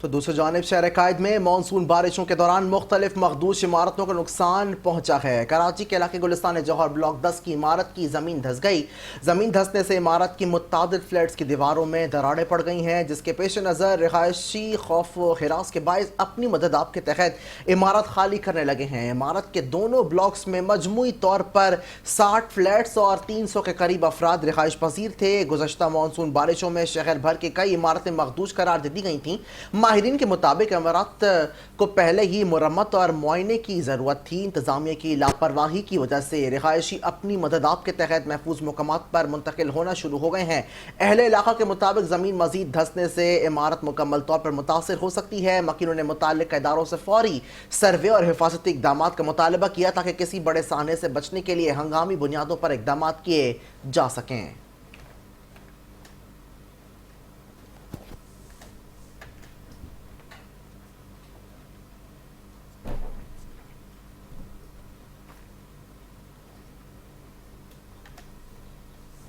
तो दूसरी जानिब शहर कायद में मानसून बारिशों के दौरान मुख्तलिफ मखदूश इमारतों को नुकसान पहुंचा है। कराची के इलाके गुलिस्तान जौहर ब्लॉक 10 की इमारत की ज़मीन धंस गई। ज़मीन धंसने से इमारत की मुतादिद फ्लैट्स की दीवारों में दरारें पड़ गई हैं, जिसके पेश नज़र रिहायशी खौफ व हिरास के बायस अपनी मदद आप के तहत इमारत खाली करने लगे हैं। इमारत के दोनों ब्लॉक्स में मजमूई तौर पर 60 फ्लैट्स और 300 के करीब अफराद रिहाइश पजीर थे। गुज़श्ता मानसून बारिशों में शहर भर के कई इमारतें मखदूश करार दे दी गई थीं। माहिरीन के मुताबिक इमारत को पहले ही मुरम्मत और मुआयने की ज़रूरत थी। इंतज़ामिया की लापरवाही की वजह से रिहायशी अपनी मदद आप के तहत महफूज मकामात पर मुंतकिल होना शुरू हो गए हैं। अहले इलाका के मुताबिक ज़मीन मजीद धंसने से इमारत मुकम्मल तौर पर मुतासर हो सकती है। मकीनों ने मुताल्लिक़ इदारों से फौरी सर्वे और हिफाजती इक़दाम का मुतालबा किया ताकि किसी बड़े साहने से बचने के लिए हंगामी बुनियादों पर इक़दाम किए जा सकें।